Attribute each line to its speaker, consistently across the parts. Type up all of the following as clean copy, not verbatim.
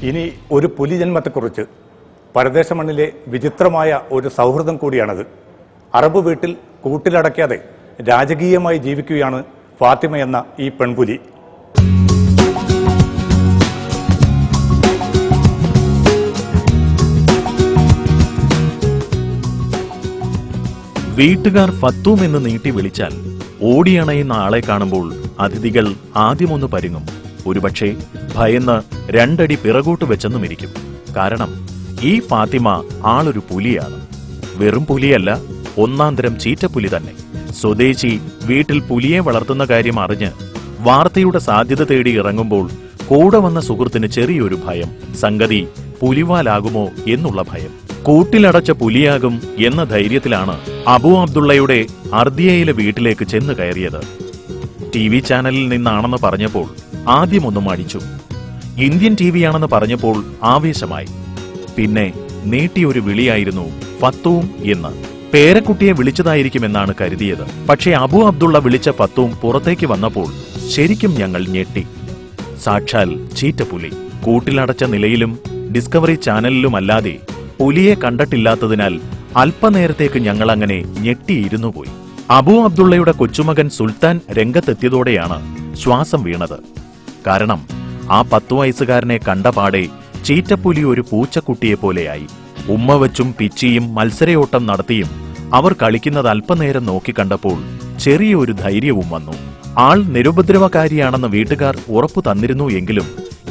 Speaker 1: ഇനി ഒരു പുലിജന്മത്തെക്കുറിച്ച്. പരദേശ മണ്ണിലെ വിചിത്രമായ ഒരു സൗഹൃദം കൂടിയാണത്. അറബ് വീട്ടിൽ കൂട്ടിലടയ്ക്കാതെ രാജകീയമായി ജീവിക്കുകയാണ് ഫാത്തിമ എന്ന ഈ പെൺപുലി.
Speaker 2: വീട്ടുകാർ ഫത്തൂം എന്ന് നീട്ടി വിളിച്ചാൽ ഓടിയണയുന്ന ആളെ കാണുമ്പോൾ അതിഥികൾ ആദ്യമൊന്ന് പരുങ്ങും. ഒരുപക്ഷെ ഭയന്ന് രണ്ടടി പിറകോട്ട് വെച്ചെന്നുമിരിക്കും. കാരണം ഈ ഫാത്തിമ ആളൊരു പുലിയാണ്. വെറും പുലിയല്ല, ഒന്നാന്തരം ചീറ്റപ്പുലി തന്നെ. സ്വദേശി വീട്ടിൽ പുലിയെ വളർത്തുന്ന കാര്യം അറിഞ്ഞ് വാർത്തയുടെ സാധ്യത തേടി ഇറങ്ങുമ്പോൾ കൂടെ വന്ന സുഹൃത്തിന് ചെറിയൊരു ഭയം. സംഗതി പുലിവാലാകുമോ എന്നുള്ള ഭയം. കൂട്ടിലടച്ച പുലിയാകും എന്ന ധൈര്യത്തിലാണ് അബു അബ്ദുള്ളയുടെ അർദിയയിലെ വീട്ടിലേക്ക് ചെന്ന് കയറിയത്. TV ചാനലിൽ നിന്നാണെന്ന് പറഞ്ഞപ്പോൾ ആദ്യമൊന്നും അടിച്ചു. ഇന്ത്യൻ TVയാണെന്ന് പറഞ്ഞപ്പോൾ ആവേശമായി. പിന്നെ നീട്ടിയൊരു വിളിയായിരുന്നു ഫത്തൂം എന്ന്. പേരക്കുട്ടിയെ വിളിച്ചതായിരിക്കുമെന്നാണ് കരുതിയത്. പക്ഷേ അബു അബ്ദുള്ള വിളിച്ച ഫത്തൂം പുറത്തേക്ക് വന്നപ്പോൾ ശരിക്കും ഞങ്ങൾ ഞെട്ടി. സാക്ഷാൽ ചീറ്റപ്പുലി. കൂട്ടിലടച്ച നിലയിലും ഡിസ്കവറി ചാനലിലുമല്ലാതെ പുലിയെ കണ്ടിട്ടില്ലാത്തതിനാൽ അല്പനേരത്തേക്ക് ഞങ്ങൾ അങ്ങനെ ഞെട്ടിയിരുന്നു പോയി. അബു അബ്ദുള്ളയുടെ കൊച്ചുമകൻ സുൽത്താൻ രംഗത്തെത്തിയതോടെയാണ് ശ്വാസം വീണത്. കാരണം ആ 10 വയസ്സുകാരനെ കണ്ടപാടെ ചീറ്റപ്പുലി ഒരു പൂച്ചക്കുട്ടിയെപ്പോലെയായി. ഉമ്മ വച്ചും പിച്ചിയും മത്സരയോട്ടം നടത്തിയും അവർ കളിക്കുന്നത് അല്പനേരം നോക്കിക്കണ്ടപ്പോൾ ചെറിയൊരു ധൈര്യവും വന്നു. ആൾ നിരുപദ്രവകാരിയാണെന്ന് വീട്ടുകാർ ഉറപ്പു തന്നിരുന്നു എങ്കിലും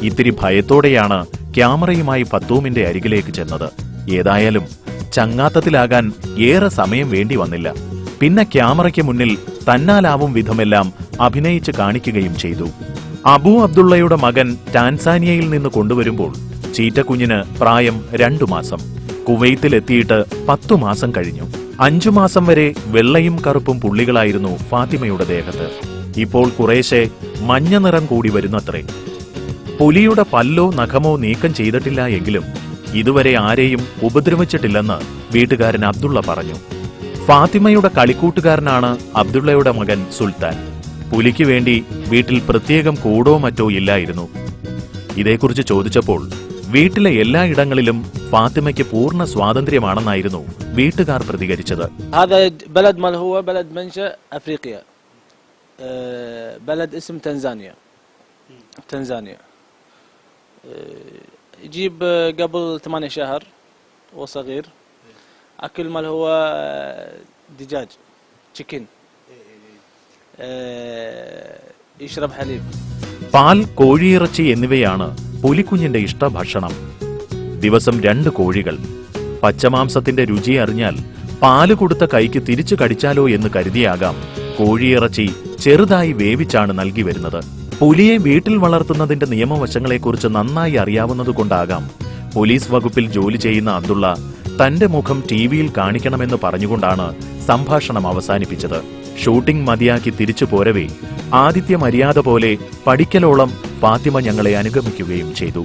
Speaker 2: ഇത്തിരി ഭയത്തോടെയാണ് ക്യാമറയുമായി ഫത്തൂമിന്റെ അരികിലേക്ക് ചെന്നത്. ഏതായാലും ചങ്ങാത്തത്തിലാകാൻ ഏറെ സമയം വേണ്ടി വന്നില്ല. പിന്നെ ക്യാമറയ്ക്ക് മുന്നിൽ തന്നാലാവും വിധമെല്ലാം അഭിനയിച്ച് കാണിക്കുകയും ചെയ്തു. അബു അബ്ദുള്ളയുടെ മകൻ ടാൻസാനിയയിൽ നിന്ന് കൊണ്ടുവരുമ്പോൾ ചീറ്റക്കുഞ്ഞിന് പ്രായം 2 മാസം. കുവൈത്തിലെത്തിയിട്ട് 10 മാസം കഴിഞ്ഞു. 5 മാസം വരെ വെള്ളയും കറുപ്പും പുള്ളികളായിരുന്നു ഫാത്തിമയുടെ ദേഹത്ത്. ഇപ്പോൾ കുറേശ്ശെ മഞ്ഞ നിറം കൂടി വരുന്നത്രേ. പുലിയുടെ പല്ലോ നഖമോ നീക്കം ചെയ്തിട്ടില്ല എങ്കിലും ഇതുവരെ ആരെയും ഉപദ്രവിച്ചിട്ടില്ലെന്ന് വീട്ടുകാരൻ അബ്ദുള്ള പറഞ്ഞു. ഫാത്തിമയുടെ കളിക്കൂട്ടുകാരനാണ് അബ്ദുള്ളയുടെ മകൻ സുൽത്താൻ. പുലിക്ക് വേണ്ടി വീട്ടിൽ പ്രത്യേകം കൂടോ മറ്റോ ഇല്ലായിരുന്നു. ഇതേക്കുറിച്ച് ചോദിച്ചപ്പോൾ വീട്ടിലെ എല്ലായിടങ്ങളിലും ഫാത്തിമയ്ക്ക് പൂർണ്ണ സ്വാതന്ത്ര്യമാണെന്നായിരുന്നു വീട്ടുകാർ പ്രതികരിച്ചത്.
Speaker 3: يجيب قبل 8 شهر وصغير أكل مال هو دجاج تشيكن يشرب حليب.
Speaker 2: പാൽ, കോഴിയിറച്ചി എന്നിവയാണ് പുലിക്കുഞ്ഞിന്റെ ഇഷ്ടഭക്ഷണം. ദിവസം 2 കോഴികൾ. പച്ചമാംസത്തിന്റെ രുചി അറിഞ്ഞാൽ പാല് കൊടുത്ത കൈക്ക് തിരിച്ചു കടിച്ചാലോ എന്ന് കരുതിയാകാം കോഴിയിറച്ചി ചെറുതായി വേവിച്ചാണ് നൽകി വരുന്നത്. പുലിയെ വീട്ടിൽ വളർത്തുന്നതിന്റെ നിയമവശങ്ങളെക്കുറിച്ച് നന്നായി അറിയാവുന്നതുകൊണ്ടാകാം പോലീസ് വകുപ്പിൽ ജോലി ചെയ്യുന്ന അബ്ദുള്ള തന്റെ മുഖം TVയിൽ കാണിക്കണമെന്ന് പറഞ്ഞുകൊണ്ടാണ് സംഭാഷണം അവസാനിപ്പിച്ചത്. ഷൂട്ടിംഗ് മതിയാക്കി തിരിച്ചു പോരവേ ആദിത്യ മര്യാദ പോലെ പഠിക്കലോളം ഫാത്തിമ ഞങ്ങളെ അനുഗമിക്കുകയും ചെയ്തു.